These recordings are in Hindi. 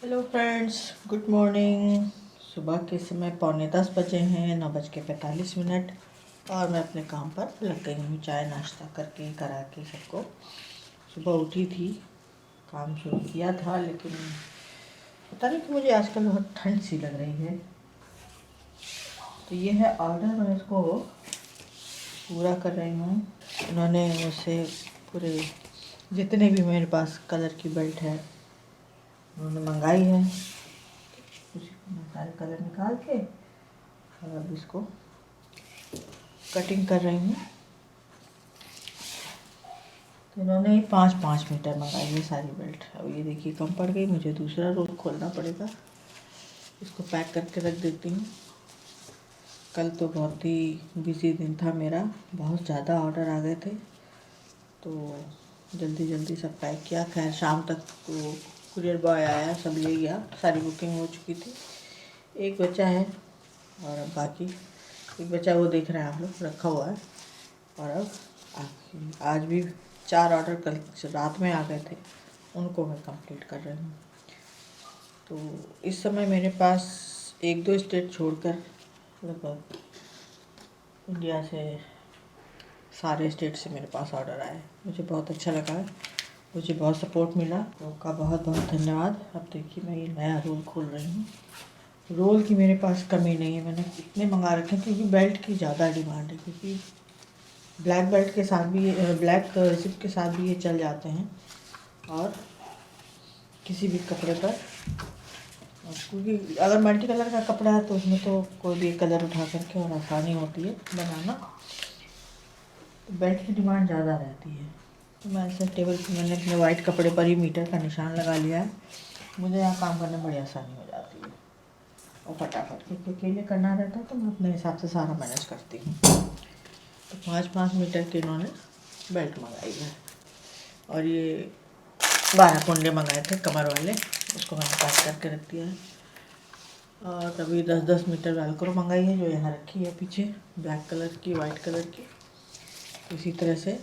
Hello friends, good morning. सुबह के समय 9:45 हैं, 9:45 और मैं अपने काम पर लग गई हूँ। चाय नाश्ता करके करा के सबको सुबह उठी थी, काम शुरू किया था, लेकिन पता नहीं कि मुझे आजकल बहुत ठंड सी लग रही है। तो ये है ऑर्डर, मैं इसको पूरा कर रही हूँ। उन्होंने मुझसे पूरे जितने भी मेरे पास कलर की बेल्ट है उन्होंने मंगाई है। उसी को मैं सारे कलर निकाल के और अब इसको कटिंग कर रही हूँ। तो इन्होंने 5-5 मीटर मंगाई है सारी बेल्ट। अब ये देखिए कम पड़ गई, मुझे दूसरा रोल खोलना पड़ेगा। इसको पैक करके रख देती हूँ। कल तो बहुत ही बिजी दिन था मेरा, बहुत ज़्यादा ऑर्डर आ गए थे, तो जल्दी जल्दी सब पैक किया। खैर शाम तक वो कुरियर बॉय आया, सब ले गया, सारी बुकिंग हो चुकी थी। एक बचा है और अब बाकी एक बचा, वो देख रहे हैं आप लोग, रखा हुआ है। और अब आज भी 4 ऑर्डर कल रात में आ गए थे, उनको मैं कंप्लीट कर रही हूँ। तो इस समय मेरे पास 1-2 स्टेट छोड़कर लगभग इंडिया से सारे स्टेट से मेरे पास ऑर्डर आए। मुझे बहुत अच्छा लगा है, मुझे बहुत सपोर्ट मिला, तो उनका बहुत बहुत धन्यवाद। अब देखिए मैं ये नया रोल खोल रही हूँ। रोल की मेरे पास कमी नहीं है, मैंने इतने मंगा रखे हैं क्योंकि बेल्ट की ज़्यादा डिमांड है। क्योंकि ब्लैक बेल्ट के साथ भी, ब्लैक जिप के साथ भी ये चल जाते हैं, और किसी भी कपड़े पर, क्योंकि अगर मल्टी कलर का कपड़ा है तो उसमें तो कोई भी कलर उठा करके और आसानी होती है बनाना। तो बेल्ट की डिमांड ज़्यादा रहती है। तो मैं ऐसे टेबल पर मैंने अपने वाइट कपड़े पर ही मीटर का निशान लगा लिया है। मुझे यहाँ काम करने में बड़ी आसानी हो जाती है और फटाफट, क्योंकि अकेले करना रहता है तो मैं अपने हिसाब से सारा मैनेज करती हूँ। तो 5-5 मीटर के इन्होंने बेल्ट मंगाई है, और ये 12 कुंडे मंगाए थे कमर वाले, उसको मैंने पैक करके रख दिया है। और अभी 10-10 मीटर वेलक्रो मंगाई है, जो यहाँ रखी है पीछे, ब्लैक कलर की, वाइट कलर की। इसी तरह से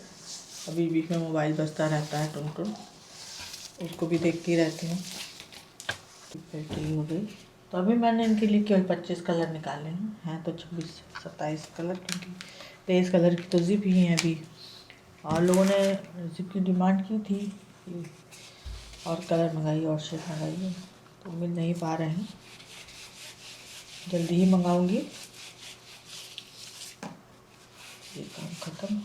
अभी बीच में मोबाइल बजता रहता है, टुन टुन, उसको भी देखती रहती हूँ। बेल्ट हो गई। तो अभी मैंने इनके लिए केवल 25 कलर निकाले हैं तो 26-27 कलर, क्योंकि 23 कलर की तो जिप ही है अभी। और लोगों ने जिप की डिमांड की थी, और कलर मंगाई और शेड मंगाई है, तो मिल नहीं पा रहे हैं, जल्दी ही मंगाऊंगी। ये काम ख़त्म।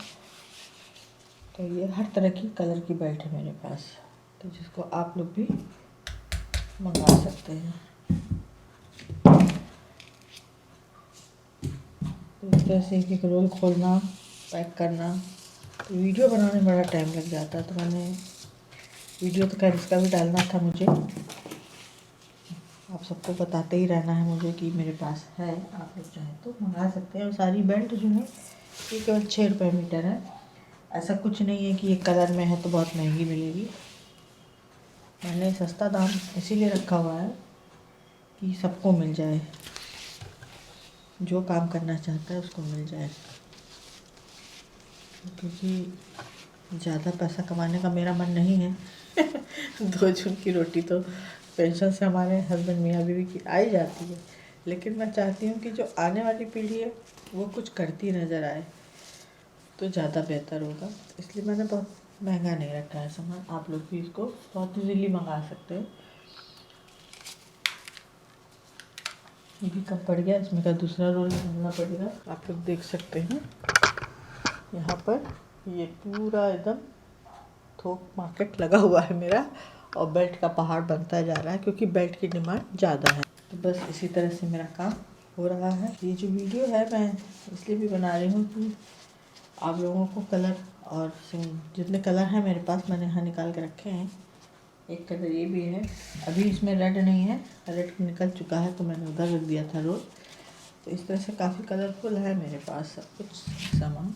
तो ये हर तरह की कलर की बेल्ट है मेरे पास, तो जिसको आप लोग भी मंगा सकते हैं। तो इस तरह से एक रोल खोलना, पैक करना, तो वीडियो बनाने में बड़ा टाइम लग जाता है। तो मैंने वीडियो तो खैर इसका भी डालना था मुझे, आप सबको बताते ही रहना है मुझे कि मेरे पास है, आप लोग चाहें तो मंगा सकते हैं। और सारी बेल्ट जो है ये केवल 6 रुपये मीटर है। ऐसा कुछ नहीं है कि एक कलर में है तो बहुत महंगी मिलेगी। मैंने सस्ता दाम इसीलिए रखा हुआ है कि सबको मिल जाए, जो काम करना चाहता है उसको मिल जाए। क्योंकि ज़्यादा पैसा कमाने का मेरा मन नहीं है। 2 जून की रोटी तो पेंशन से हमारे हस्बैंड मियाँ बीवी की आ ही जाती है, लेकिन मैं चाहती हूँ कि जो आने वाली पीढ़ी है वो कुछ करती नज़र आए तो ज़्यादा बेहतर होगा। इसलिए मैंने बहुत महंगा नहीं रखा है सामान, आप लोग भी इसको बहुत इजीली मंगा सकते हो। ये भी कम पड़ गया, इसमें का दूसरा रोल डालना पड़ेगा। आप लोग देख सकते हैं यहाँ पर ये पूरा एकदम थोक मार्केट लगा हुआ है मेरा, और बेल्ट का पहाड़ बनता जा रहा है क्योंकि बेल्ट की डिमांड ज़्यादा है। तो बस इसी तरह से मेरा काम हो रहा है। ये जो वीडियो है मैं इसलिए भी बना रही हूँ कि आप लोगों को कलर और जितने कलर हैं मेरे पास मैंने यहाँ निकाल के रखे हैं। एक कलर ये भी है, अभी इसमें रेड नहीं है, रेड निकल चुका है तो मैंने उधर रख दिया था रोल। तो इस तरह से काफ़ी कलरफुल है मेरे पास सब कुछ सामान।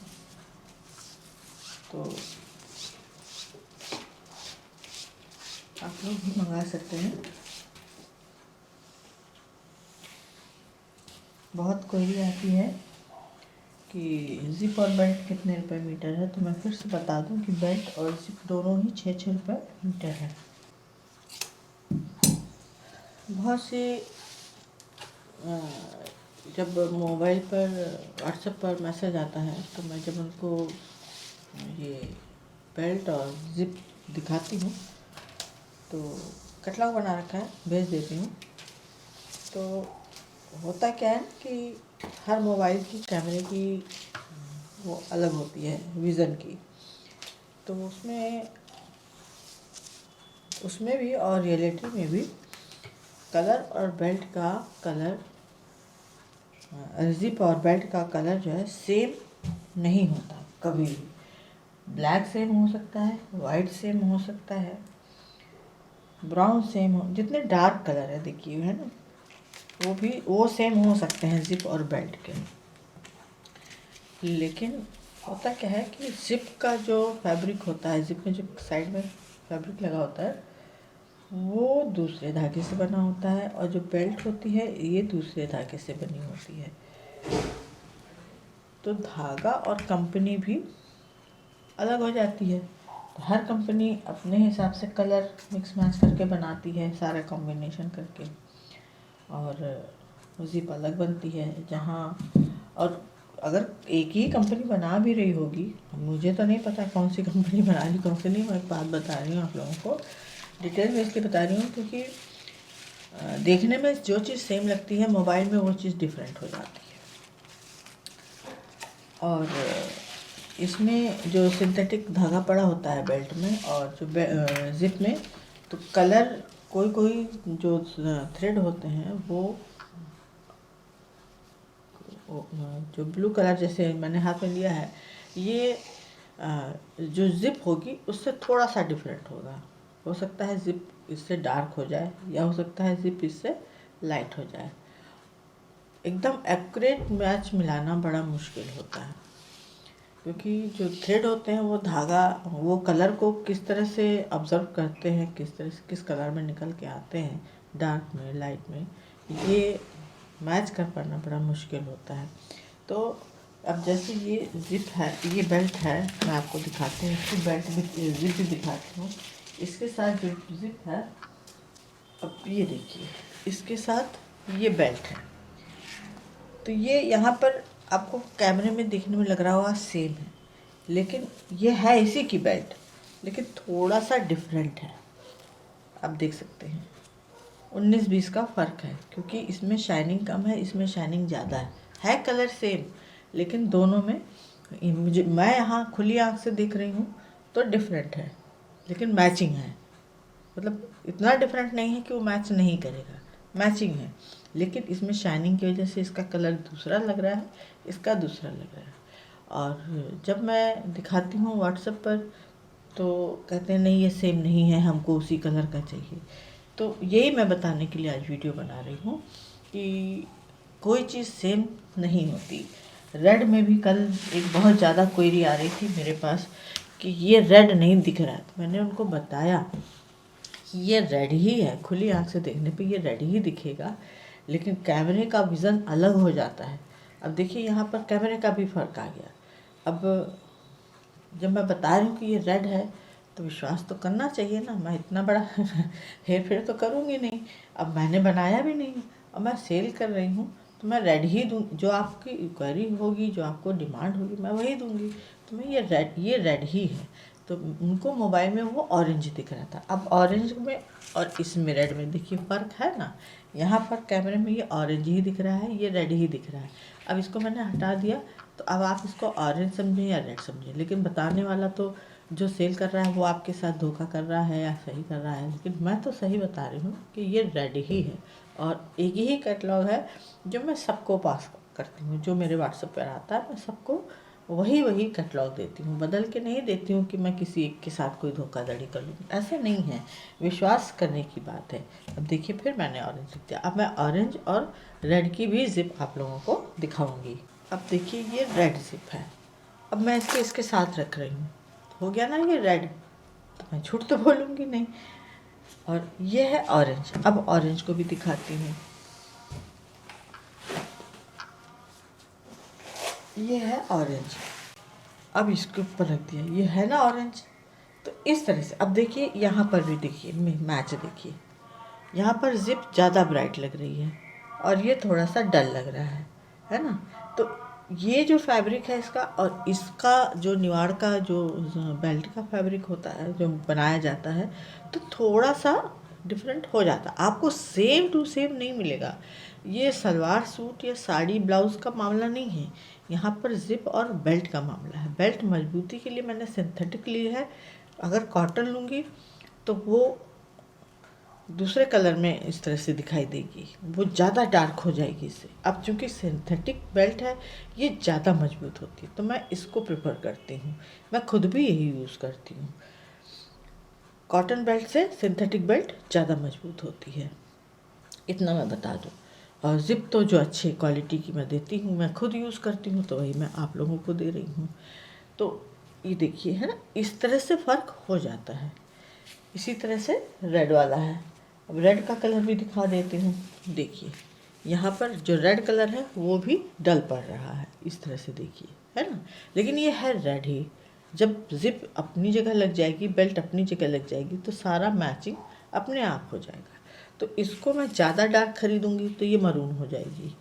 तो आप लोग भी मंगा सकते हैं। बहुत क्वेरी आती है कि जिप और बेल्ट कितने रुपए मीटर है, तो मैं फिर से बता दूं कि बेल्ट और जिप दोनों ही 6-6 रुपये मीटर है। बहुत से जब मोबाइल पर व्हाट्सएप पर मैसेज आता है तो मैं जब उनको ये बेल्ट और ज़िप दिखाती हूँ तो कैटलॉग बना रखा है, भेज देती हूँ। तो होता क्या है कि हर मोबाइल की कैमरे की वो अलग होती है विज़न की, तो उसमें भी और रियलिटी में भी कलर और बेल्ट का कलर, ज़िप और बेल्ट का कलर जो है सेम नहीं होता कभी भी। ब्लैक सेम हो सकता है, वाइट सेम हो सकता है, ब्राउन सेम हो, जितने डार्क कलर है देखिए है ना, वो सेम हो सकते हैं ज़िप और बेल्ट के। लेकिन होता क्या है कि ज़िप का जो फैब्रिक होता है, ज़िप में जो साइड में फैब्रिक लगा होता है वो दूसरे धागे से बना होता है, और जो बेल्ट होती है ये दूसरे धागे से बनी होती है। तो धागा और कंपनी भी अलग हो जाती है। तो हर कंपनी अपने हिसाब से कलर मिक्स मैच करके बनाती है, सारा कॉम्बिनेशन करके, और ज़िप अलग बनती है। जहाँ और अगर एक ही कंपनी बना भी रही होगी, मुझे तो नहीं पता कौन सी कंपनी बना रही कौन सी नहीं, मैं एक बात बता रही हूँ आप लोगों को, डिटेल में इसलिए बता रही हूँ क्योंकि देखने में जो चीज़ सेम लगती है मोबाइल में वो चीज़ डिफरेंट हो जाती है। और इसमें जो सिंथेटिक धागा पड़ा होता है बेल्ट में और जो ज़िप में, तो कलर कोई जो थ्रेड होते हैं वो जो ब्लू कलर जैसे मैंने हाथ में लिया है, ये जो ज़िप होगी उससे थोड़ा सा डिफरेंट होगा। हो सकता है ज़िप इससे डार्क हो जाए या हो सकता है ज़िप इससे लाइट हो जाए। एकदम एक्यूरेट मैच मिलाना बड़ा मुश्किल होता है, क्योंकि जो थ्रेड होते हैं वो धागा वो कलर को किस तरह से ऑब्ज़र्व करते हैं, किस तरह से किस कलर में निकल के आते हैं, डार्क में लाइट में, ये मैच कर पाना बड़ा मुश्किल होता है। तो अब जैसे ये ज़िप है, ये बेल्ट है, मैं आपको दिखाती हूँ, इसकी बेल्ट भी ज़िप भी दिखाती हूँ। इसके साथ जो ज़िप है, अब ये देखिए, इसके साथ ये बेल्ट है। तो ये यहाँ पर आपको कैमरे में देखने में लग रहा होगा सेम है, लेकिन ये है इसी की बेल्ट, लेकिन थोड़ा सा डिफरेंट है। आप देख सकते हैं 19-20 का फ़र्क है, क्योंकि इसमें शाइनिंग कम है, इसमें शाइनिंग ज़्यादा है कलर सेम, लेकिन दोनों में मुझे, मैं यहाँ खुली आँख से देख रही हूँ तो डिफरेंट है, लेकिन मैचिंग है। मतलब इतना डिफरेंट नहीं है कि वो मैच नहीं करेगा, मैचिंग है, लेकिन इसमें शाइनिंग की वजह से इसका कलर दूसरा लग रहा है, इसका दूसरा लग रहा है। और जब मैं दिखाती हूँ व्हाट्सएप पर तो कहते हैं नहीं ये सेम नहीं है, हमको उसी कलर का चाहिए। तो यही मैं बताने के लिए आज वीडियो बना रही हूँ कि कोई चीज़ सेम नहीं होती। रेड में भी कल एक बहुत ज़्यादा क्वेरी आ रही थी मेरे पास कि ये रेड नहीं दिख रहा है, तो मैंने उनको बताया कि ये रेड ही है, खुली आँख से देखने पे ये रेड ही दिखेगा, लेकिन कैमरे का विज़न अलग हो जाता है। अब देखिए यहाँ पर कैमरे का भी फ़र्क आ गया। अब जब मैं बता रही हूँ कि ये रेड है तो विश्वास तो करना चाहिए ना, मैं इतना बड़ा हेर फेर तो करूँगी नहीं। अब मैंने बनाया भी नहीं और मैं सेल कर रही हूँ, तो मैं रेड ही दूँ, जो आपकी क्वेरी होगी, जो आपको डिमांड होगी मैं वही दूँगी। तो मैं ये रेड ही है। तो उनको मोबाइल में वो ऑरेंज दिख रहा था। अब ऑरेंज में और इसमें रेड में देखिए फ़र्क है ना, यहाँ पर कैमरे में ये ऑरेंज ही दिख रहा है, ये रेड ही दिख रहा है। अब इसको मैंने हटा दिया, तो अब आप इसको ऑरेंज समझें या रेड समझें, लेकिन बताने वाला तो जो सेल कर रहा है वो आपके साथ धोखा कर रहा है या सही कर रहा है, लेकिन मैं तो सही बता रही हूँ कि ये रेड ही है। और एक ही कैटलॉग है जो मैं सबको पास करती हूँ, जो मेरे व्हाट्सएप पर आता है मैं सबको वही कैटलॉग देती हूँ, बदल के नहीं देती हूँ कि मैं किसी एक के साथ कोई धोखाधड़ी कर लूँ, ऐसा नहीं है, विश्वास करने की बात है। अब देखिए फिर मैंने ऑरेंज लिख दिया। अब मैं ऑरेंज और रेड की भी ज़िप आप लोगों को दिखाऊंगी। अब देखिए ये रेड ज़िप है, अब मैं इसके साथ रख रही हूँ, हो गया ना ये रेड, तो मैं झूठ तो बोलूँगी नहीं। और ये है ऑरेंज, अब ऑरेंज को भी दिखाती हूँ। ये है ऑरेंज, अब इसके ऊपर रख दिया, ये है ना ऑरेंज। तो इस तरह से अब देखिए यहाँ पर भी देखिए मैच, देखिए यहाँ पर जिप ज़्यादा ब्राइट लग रही है और ये थोड़ा सा डल लग रहा है ना। तो ये जो फैब्रिक है इसका और इसका जो निवाड़ का जो बेल्ट का फैब्रिक होता है जो बनाया जाता है, तो थोड़ा सा डिफरेंट हो जाता है, आपको सेम टू सेम नहीं मिलेगा। ये सलवार सूट या साड़ी ब्लाउज़ का मामला नहीं है, यहाँ पर जिप और बेल्ट का मामला है। बेल्ट मजबूती के लिए मैंने सिंथेटिक ली है, अगर कॉटन लूँगी तो वो दूसरे कलर में इस तरह से दिखाई देगी, वो ज़्यादा डार्क हो जाएगी इससे। अब चूँकि सिंथेटिक बेल्ट है ये ज़्यादा मजबूत होती है, तो मैं इसको प्रेफर करती हूँ, मैं खुद भी यही यूज़ करती हूँ। कॉटन बेल्ट से सिंथेटिक बेल्ट ज़्यादा मजबूत होती है, इतना मैं बता दूँ। और ज़िप तो जो अच्छी क्वालिटी की मैं देती हूँ, मैं खुद यूज़ करती हूँ, तो वही मैं आप लोगों को दे रही हूँ। तो ये देखिए है ना, इस तरह से फ़र्क हो जाता है। इसी तरह से रेड वाला है, अब रेड का कलर भी दिखा देती हूँ। देखिए यहाँ पर जो रेड कलर है वो भी डल पड़ रहा है, इस तरह से देखिए, है ना, लेकिन ये है रेड ही। जब जिप अपनी जगह लग जाएगी, बेल्ट अपनी जगह लग जाएगी, तो सारा मैचिंग अपने आप हो जाएगा। तो इसको मैं ज़्यादा डार्क खरीदूँगी तो ये मरून हो जाएगी।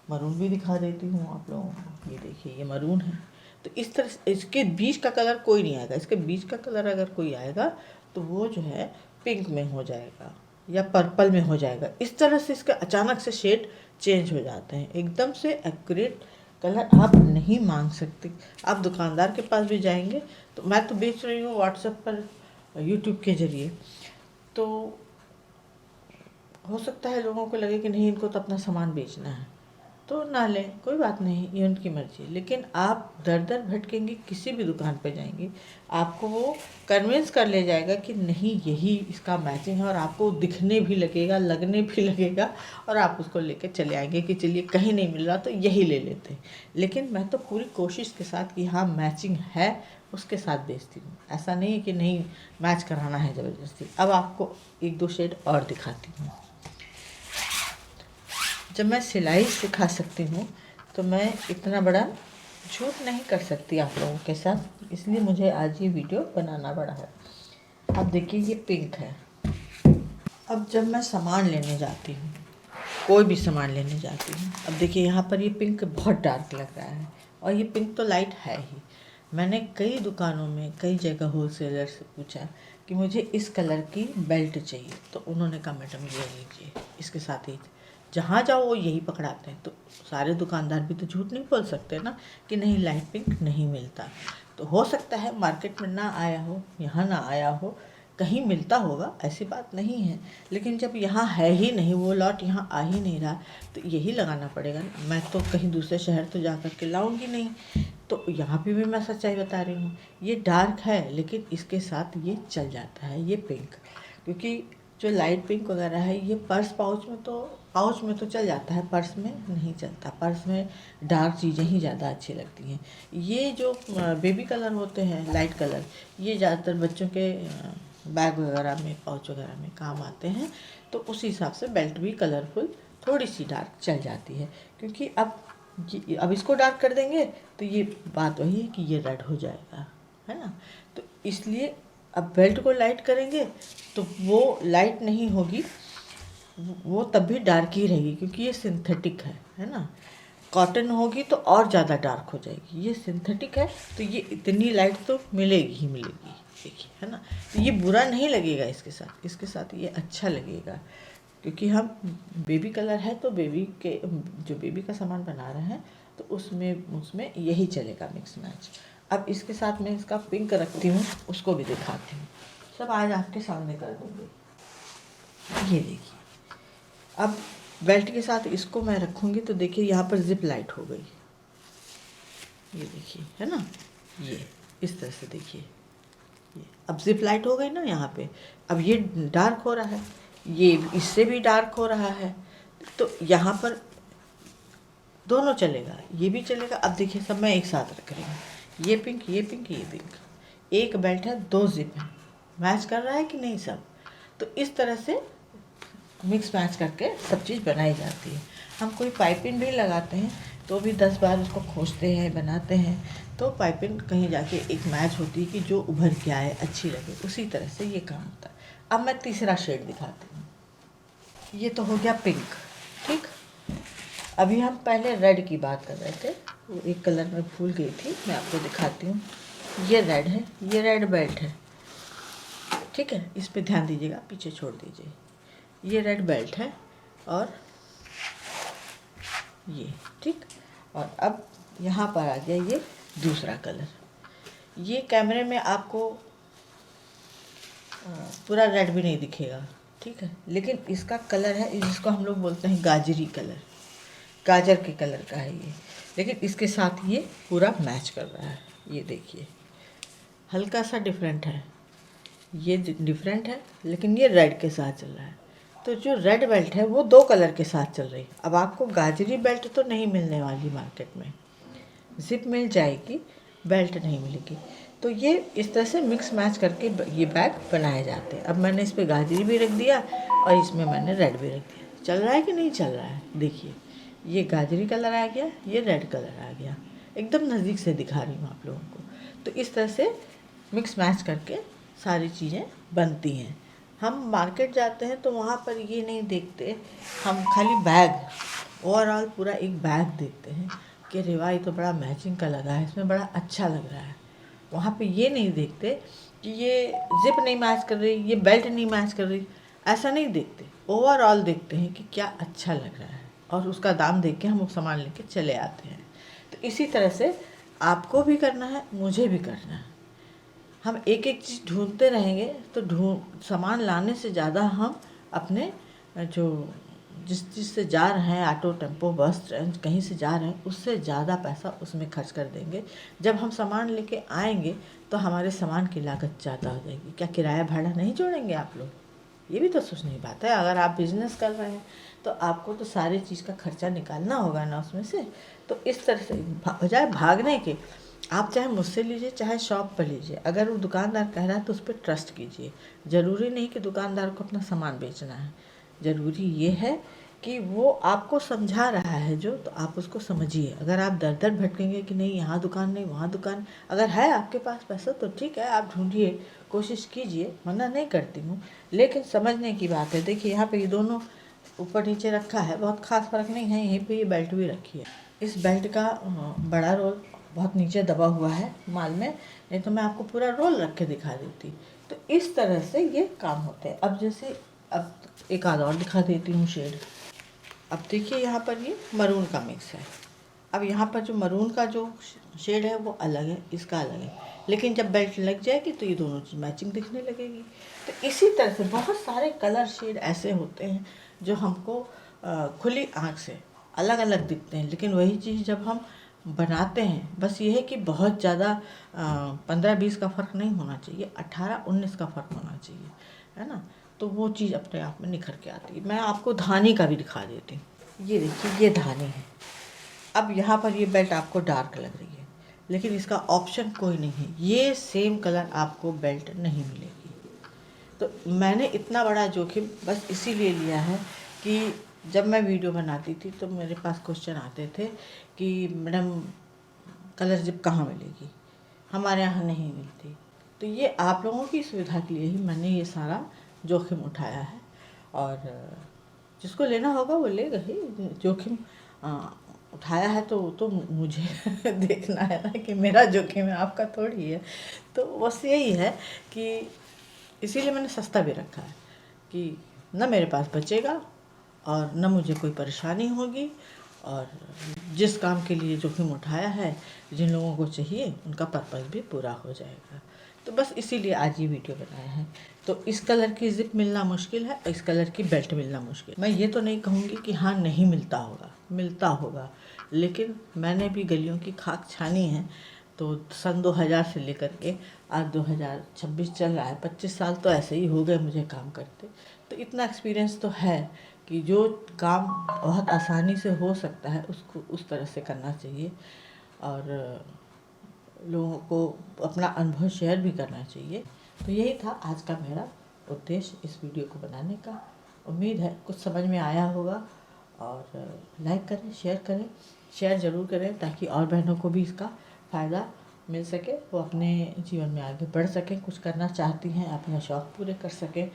मरून भी दिखा देती हूँ आप लोगों को, ये देखिए ये मरून है। तो इस तरह से इसके बीच का कलर कोई नहीं आएगा, इसके बीच का कलर अगर कोई आएगा तो वो जो है पिंक में हो जाएगा या पर्पल में हो जाएगा। इस तरह से इसके अचानक से शेड चेंज हो जाते हैं, एकदम से एक्यूरेट कलर आप नहीं मांग सकते। आप दुकानदार के पास भी जाएंगे, तो मैं तो बेच रही हूँ व्हाट्सएप पर यूट्यूब के ज़रिए, तो हो सकता है लोगों को लगे कि नहीं इनको तो अपना सामान बेचना है, तो ना लें, कोई बात नहीं, ये उनकी मर्जी। लेकिन आप दर दर भटकेंगे, किसी भी दुकान पे जाएंगे, आपको वो कन्विंस कर ले जाएगा कि नहीं यही इसका मैचिंग है, और आपको दिखने भी लगेगा, लगने भी लगेगा, और आप उसको लेके चले आएंगे कि चलिए कहीं नहीं मिल रहा तो यही ले लेते हैं। लेकिन मैं तो पूरी कोशिश के साथ कि हाँ मैचिंग है उसके साथ बेचती हूँ, ऐसा नहीं है कि नहीं मैच कराना है ज़बरदस्ती। अब आपको एक दो शेड और दिखाती हूँ। जब मैं सिलाई सिखा सकती हूँ तो मैं इतना बड़ा झूठ नहीं कर सकती आप लोगों के साथ, इसलिए मुझे आज ये वीडियो बनाना पड़ा है। अब देखिए ये पिंक है। अब जब मैं सामान लेने जाती हूँ, कोई भी सामान लेने जाती हूँ, अब देखिए यहाँ पर ये पिंक बहुत डार्क लग रहा है, और ये पिंक तो लाइट है ही। मैंने कई दुकानों में कई जगह होलसेलर से पूछा कि मुझे इस कलर की बेल्ट चाहिए, तो उन्होंने कहा मैडम ये लीजिए, इसके साथ ही जहाँ जाओ वो यही पकड़ाते हैं। तो सारे दुकानदार भी तो झूठ नहीं बोल सकते ना कि नहीं लाइट पिंक नहीं मिलता। तो हो सकता है मार्केट में ना आया हो, यहाँ ना आया हो, कहीं मिलता होगा, ऐसी बात नहीं है। लेकिन जब यहाँ है ही नहीं, वो लॉट यहाँ आ ही नहीं रहा, तो यही लगाना पड़ेगा ना। मैं तो कहीं दूसरे शहर तो जा कर के लाऊंगी नहीं, तो यहाँ पे भी मैं सच्चाई बता रही हूँ। ये डार्क है लेकिन इसके साथ ये चल जाता है, ये पिंक, क्योंकि जो लाइट पिंक वगैरह है ये पर्स पाउच में तो चल जाता है, पर्स में नहीं चलता। पर्स में डार्क चीज़ें ही ज़्यादा अच्छी लगती हैं। ये जो बेबी कलर होते हैं लाइट कलर, ये ज़्यादातर बच्चों के बैग वगैरह में, पाउच वगैरह में काम आते हैं। तो उस हिसाब से बेल्ट भी कलरफुल थोड़ी सी डार्क चल जाती है, क्योंकि अब इसको डार्क कर देंगे तो ये बात वही है कि ये रेड हो जाएगा, है ना। तो इसलिए अब बेल्ट को लाइट करेंगे तो वो लाइट नहीं होगी, वो तब भी डार्क ही रहेगी, क्योंकि ये सिंथेटिक है ना। कॉटन होगी तो और ज़्यादा डार्क हो जाएगी, ये सिंथेटिक है तो ये इतनी लाइट तो मिलेगी ही मिलेगी, देखिए, है ना। तो ये बुरा नहीं लगेगा, इसके साथ ये अच्छा लगेगा, क्योंकि हम बेबी कलर है तो बेबी के जो बेबी का सामान बना रहे हैं तो उसमें यही चलेगा मिक्स मैच। अब इसके साथ मैं इसका पिंक रखती हूँ, उसको भी दिखाती हूँ, सब आज आपके सामने कर दूँगी। ये देखिए, अब बेल्ट के साथ इसको मैं रखूँगी तो देखिए यहाँ पर जिप लाइट हो गई, ये देखिए, है ना, ये इस तरह से देखिए, ये अब जिप लाइट हो गई ना यहाँ पे। अब ये डार्क हो रहा है, ये इससे भी डार्क हो रहा है, तो यहाँ पर दोनों चलेगा, ये भी चलेगा। अब देखिए सब मैं एक साथ रख रही हूँ, ये पिंक, ये पिंक, ये पिंक, एक बेल्ट है, दो जिप है, मैच कर रहा है कि नहीं सब। तो इस तरह से मिक्स मैच करके सब चीज़ बनाई जाती है। हम कोई पाइपिंग भी लगाते हैं तो भी 10 बार उसको खोजते हैं, बनाते हैं, तो पाइपिंग कहीं जाके एक मैच होती है कि जो उभर के आए, अच्छी लगे, उसी तरह से ये काम होता है। अब मैं तीसरा शेड दिखाती हूँ। ये तो हो गया पिंक। ठीक, अभी हम पहले रेड की बात कर रहे थे, वो एक कलर में भूल गई थी, मैं आपको दिखाती हूँ। ये रेड है, ये रेड बेल्ट है। ठीक है, इस पे ध्यान दीजिएगा, पीछे छोड़ दीजिए। ये रेड बेल्ट है और ये, ठीक। और अब यहाँ पर आ गया ये दूसरा कलर। ये कैमरे में आपको पूरा रेड भी नहीं दिखेगा, ठीक है, लेकिन इसका कलर है जिसको हम लोग बोलते हैं गाजरी कलर, गाजर के कलर का है ये। लेकिन इसके साथ ये पूरा मैच कर रहा है। ये देखिए, हल्का सा डिफरेंट है, ये डिफरेंट है, लेकिन ये रेड के साथ चल रहा है। तो जो रेड बेल्ट है वो दो कलर के साथ चल रही है। अब आपको गाजरी बेल्ट तो नहीं मिलने वाली मार्केट में, जिप मिल जाएगी, बेल्ट नहीं मिलेगी। तो ये इस तरह से मिक्स मैच करके ये बैग बनाए जाते हैं। अब मैंने इस पर गाजरी भी रख दिया और इसमें मैंने रेड भी रख दिया। चल रहा है कि नहीं चल रहा है? देखिए, ये गाजरी कलर आ गया, ये रेड कलर आ गया। एकदम नज़दीक से दिखा रही हूँ आप लोगों को। तो इस तरह से मिक्स मैच करके सारी चीज़ें बनती हैं। हम मार्केट जाते हैं तो वहाँ पर ये नहीं देखते, हम खाली बैग, ओवरऑल पूरा एक बैग देखते हैं कि अरे वाह, ये तो बड़ा मैचिंग का लगा है, इसमें बड़ा अच्छा लग रहा है। वहाँ पे ये नहीं देखते कि ये जिप नहीं मैच कर रही, ये बेल्ट नहीं मैच कर रही, ऐसा नहीं देखते। ओवरऑल देखते हैं कि क्या अच्छा लग रहा है और उसका दाम देख के हम वो सामान लेके चले आते हैं। तो इसी तरह से आपको भी करना है, मुझे भी करना है। हम एक एक चीज़ ढूंढते रहेंगे तो सामान लाने से ज़्यादा हम अपने जो जिस चीज़ से जा रहे हैं, ऑटो, टेम्पो, बस, ट्रेन, कहीं से जा रहे हैं, उससे ज़्यादा पैसा उसमें खर्च कर देंगे। जब हम सामान लेके आएंगे तो हमारे सामान की लागत ज़्यादा हो जाएगी। क्या किराया भाड़ा नहीं जोड़ेंगे आप लोग? ये भी तो सोचने की बात है। अगर आप बिज़नेस कर रहे हैं तो आपको तो सारी चीज़ का खर्चा निकालना होगा ना उसमें से। तो इस तरह से बजाय भागने के, आप चाहे मुझसे लीजिए चाहे शॉप पर लीजिए, अगर वो दुकानदार कह रहा है तो उस पर ट्रस्ट कीजिए। ज़रूरी नहीं कि दुकानदार को अपना सामान बेचना है, ज़रूरी ये है कि वो आपको समझा रहा है जो, तो आप उसको समझिए। अगर आप दर दर भटकेंगे कि नहीं यहाँ दुकान नहीं वहाँ दुकान, अगर है आपके पास पैसा तो ठीक है, आप ढूंढिए, कोशिश कीजिए, मना नहीं करती हूँ, लेकिन समझने की बात है। देखिए यहाँ पे ये दोनों ऊपर नीचे रखा है, बहुत खास फर्क नहीं है। यहीं पे ये बेल्ट भी रखी है। इस बेल्ट का बड़ा रोल बहुत नीचे दबा हुआ है माल में, नहीं तो मैं आपको पूरा रोल रख के दिखा देती। तो इस तरह से ये काम होते हैं। अब जैसे अब एक आध और दिखा देती हूँ शेड। अब देखिए यहाँ पर ये मरून का मिक्स है। अब यहाँ पर जो मरून का जो शेड है वो अलग है, इसका अलग है, लेकिन जब बेल्ट लग जाएगी तो ये दोनों चीज़ मैचिंग दिखने लगेगी। तो इसी तरह से बहुत सारे कलर शेड ऐसे होते हैं जो हमको खुली आँख से अलग अलग दिखते हैं, लेकिन वही चीज़ जब हम बनाते हैं, बस ये है कि बहुत ज़्यादा 15-20 का फ़र्क नहीं होना चाहिए, 18-19 का फ़र्क होना चाहिए, है ना। तो वो चीज़ अपने आप में निखर के आती है। मैं आपको धानी का भी दिखा देती हूँ। ये देखिए, ये धानी है। अब यहाँ पर ये बेल्ट आपको डार्क लग रही है, लेकिन इसका ऑप्शन कोई नहीं है, ये सेम कलर आपको बेल्ट नहीं मिलेगी। तो मैंने इतना बड़ा जोखिम बस इसीलिए लिया है कि जब मैं वीडियो बनाती थी तो मेरे पास क्वेश्चन आते थे कि मैडम कलर जिप कहाँ मिलेगी, हमारे यहाँ नहीं मिलती। तो ये आप लोगों की सुविधा के लिए ही मैंने ये सारा जोखिम उठाया है, और जिसको लेना होगा वो लेगा ही। जोखिम उठाया है तो मुझे देखना है ना कि मेरा जोखिम है, आपका थोड़ी है। तो बस यही है कि इसीलिए मैंने सस्ता भी रखा है कि न मेरे पास बचेगा और न मुझे कोई परेशानी होगी, और जिस काम के लिए जोखिम उठाया है, जिन लोगों को चाहिए उनका पर्पज़ भी पूरा हो जाएगा। तो बस इसीलिए आज ये वीडियो बनाया है। तो इस कलर की ज़िप मिलना मुश्किल है, इस कलर की बेल्ट मिलना मुश्किल। मैं ये तो नहीं कहूँगी कि हाँ नहीं मिलता होगा, मिलता होगा, लेकिन मैंने भी गलियों की खाक छानी है। तो सन 2000 से लेकर के आज 2026 चल रहा है, 25 साल तो ऐसे ही हो गए मुझे काम करते। तो इतना एक्सपीरियंस तो है कि जो काम बहुत आसानी से हो सकता है उसको उस तरह से करना चाहिए, और लोगों को अपना अनुभव शेयर भी करना चाहिए। तो यही था आज का मेरा उद्देश्य इस वीडियो को बनाने का। उम्मीद है कुछ समझ में आया होगा, और लाइक करें, शेयर ज़रूर करें ताकि और बहनों को भी इसका फ़ायदा मिल सके, वो अपने जीवन में आगे बढ़ सकें, कुछ करना चाहती हैं, अपने शौक़ पूरे कर सकें।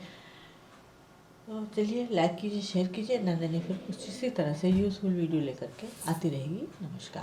तो चलिए लाइक कीजिए, शेयर कीजिए। नंदिनी फिर कुछ इसी तरह से यूज़फुल वीडियो लेकर के आती रहेगी। नमस्कार।